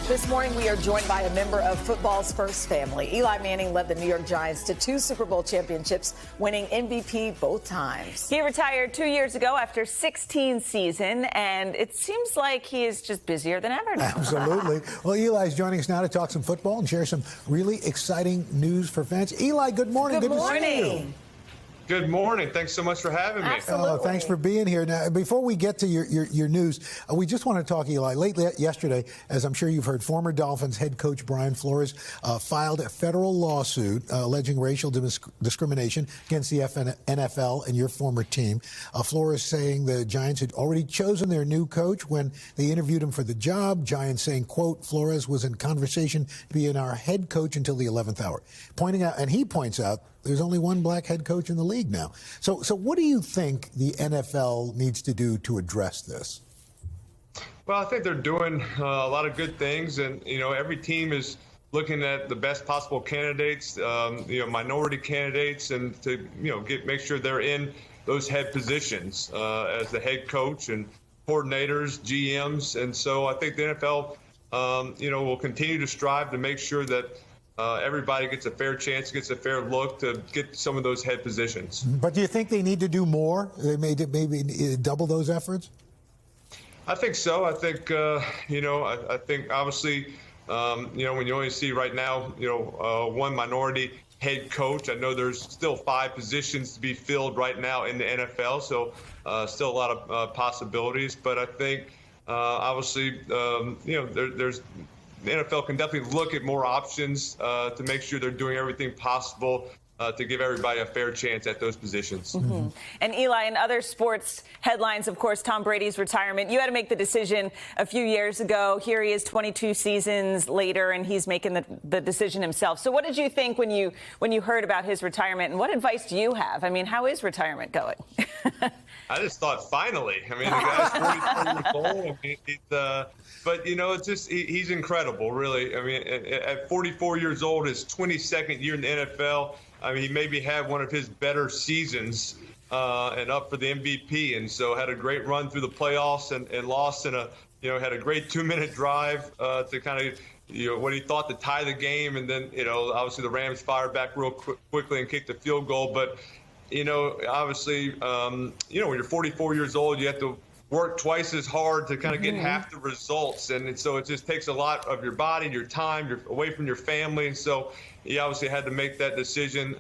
This morning, we are joined by a member of football's first family. Eli Manning led the New York Giants to 2 Super Bowl championships, winning MVP both times. He retired 2 years ago after 16 seasons, and it seems like he is just busier than ever now. Absolutely. Well, Eli's joining us now to talk some football and share some really exciting news for fans. Eli, good morning. Good morning. to see you. Good morning. Thanks so much for having me. Absolutely. Thanks for being here. Now, before we get to your news, we just want to talk, Eli. Late yesterday, as I'm sure you've heard, former Dolphins head coach Brian Flores filed a federal lawsuit alleging racial discrimination against the NFL and your former team. Flores saying the Giants had already chosen their new coach when they interviewed him for the job. Giants saying, quote, Flores was in conversation to be our head coach until the 11th hour. He points out, there's only one black head coach in the league now. So what do you think the NFL needs to do to address this? Well, I think they're doing a lot of good things, and every team is looking at the best possible candidates, minority candidates, and to make sure they're in those head positions as the head coach and coordinators, GMs, and so I think the NFL, will continue to strive to make sure that everybody gets a fair chance, gets a fair look to get some of those head positions. But do you think they need to do more? They maybe double those efforts? I think so. I think, I think obviously, when you only see right now, one minority head coach, I know there's still 5 positions to be filled right now in the NFL, so still a lot of possibilities. But I think, obviously, there's the NFL can definitely look at more options to make sure they're doing everything possible to give everybody a fair chance at those positions. Mm-hmm. And Eli, in other sports headlines, of course, Tom Brady's retirement. You had to make the decision a few years ago. Here he is 22 seasons later, and he's making the decision himself. So what did you think when you heard about his retirement, and what advice do you have? I mean, how is retirement going? I just thought, finally. I mean, the guy's 44 years old. I mean, but, it's just he's incredible, really. I mean, at 44 years old, his 22nd year in the NFL, I mean, he maybe had one of his better seasons and up for the MVP. And so had a great run through the playoffs and lost in had a great 2-minute drive to kind of, what he thought to tie the game. And then, obviously the Rams fired back real quickly and kicked the field goal. But, obviously, when you're 44 years old, you have to work twice as hard to kind of get half the results. And so it just takes a lot of your body, your time, you're away from your family. And so he obviously had to make that decision,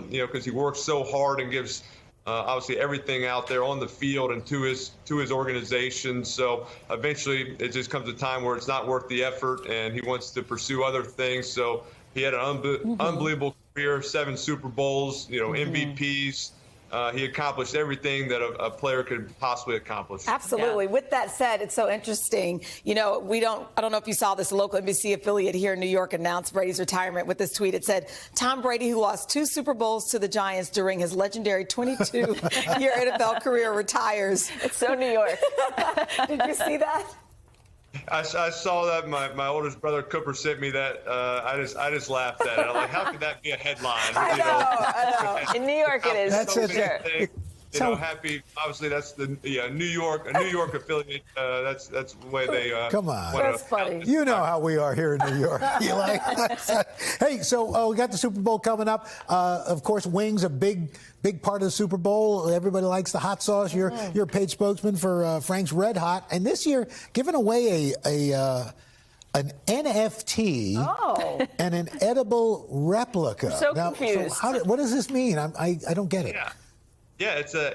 because he works so hard and gives obviously everything out there on the field and to his organization. So eventually it just comes a time where it's not worth the effort and he wants to pursue other things. So he had an unbelievable career, 7 Super Bowls, MVPs. He accomplished everything that a player could possibly accomplish. Absolutely. Yeah. With that said, it's so interesting. I don't know if you saw this, local NBC affiliate here in New York announced Brady's retirement with this tweet. It said, Tom Brady, who lost 2 Super Bowls to the Giants during his legendary 22-year NFL career, retires. It's so New York. Did you see that? I saw that. My oldest brother Cooper sent me that. I just laughed at it. I'm like, how could that be a headline? I know. In New York, it is. That's it. Happy. Obviously, that's the New York affiliate. That's the way they. Come on, that's funny. You know how we are here in New York. Eli. Hey, so we got the Super Bowl coming up. Of course, wings a big part of the Super Bowl. Everybody likes the hot sauce. You're a paid spokesman for Frank's RedHot, and this year giving away an NFT and an edible replica. I'm so confused. So what does this mean? I don't get it. Yeah, it's a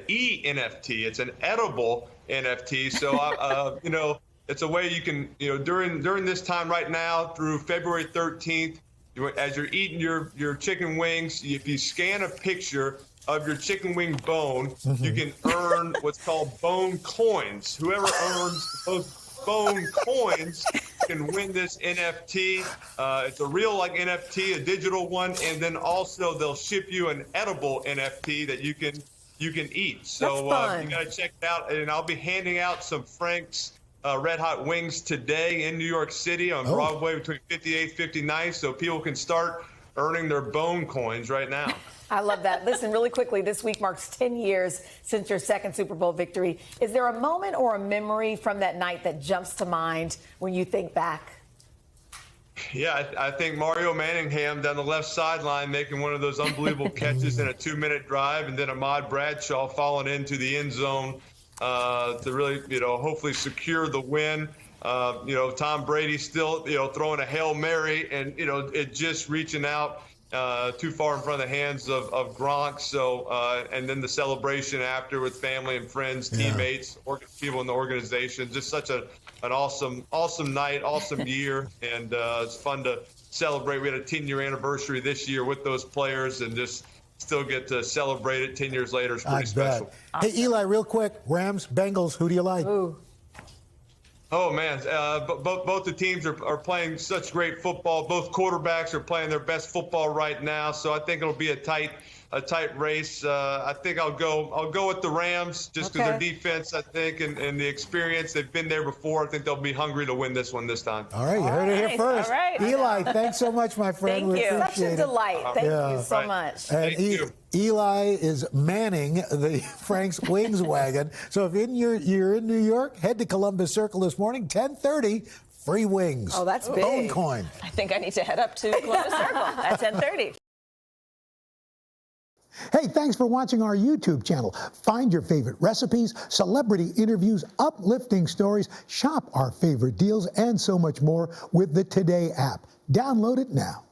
NFT. It's an edible NFT. So it's a way you can during this time right now through February 13th, as you're eating your chicken wings, if you scan a picture of your chicken wing bone, you can earn what's called bone coins. Whoever earns those bone coins can win this NFT. It's a real NFT, a digital one, and then also they'll ship you an edible NFT that you can eat. So you got to check it out, and I'll be handing out some Frank's RedHot wings today in New York City on Broadway between 58th and 59th, so people can start earning their bone coins right now. I love that. Listen, really quickly, this week marks 10 years since your second Super Bowl victory. Is there a moment or a memory from that night that jumps to mind when you think back Yeah, I think Mario Manningham down the left sideline making one of those unbelievable catches in a 2-minute drive, and then Ahmad Bradshaw falling into the end zone to really, hopefully secure the win. Tom Brady still, throwing a Hail Mary and, it just reaching out too far in front of the hands of Gronk. So, and then the celebration after with family and friends, teammates, people in the organization. Just such an awesome night, awesome year. And it's fun to celebrate. We had a 10-year anniversary this year with those players, and just still get to celebrate it 10 years later. It's pretty special. Hey, Eli, real quick, Rams, Bengals, who do you like? Ooh. Oh, man, both the teams are playing such great football. Both quarterbacks are playing their best football right now, so I think it'll be a tight race. I think I'll go with the Rams just because their defense, I think, and the experience. They've been there before. I think they'll be hungry to win this one this time. All right, you heard it here first. All right. Eli, thanks so much, my friend. Thank you. Such a delight. Thank you so much. And Thank you. Eli is manning the Frank's Wings wagon. So if you're in New York, head to Columbus Circle this morning, 10:30, free wings. Oh, that's big. Bone coin. I think I need to head up to Columbus Circle at 10:30. Hey, thanks for watching our YouTube channel. Find your favorite recipes, celebrity interviews, uplifting stories, shop our favorite deals, and so much more with the Today app. Download it now.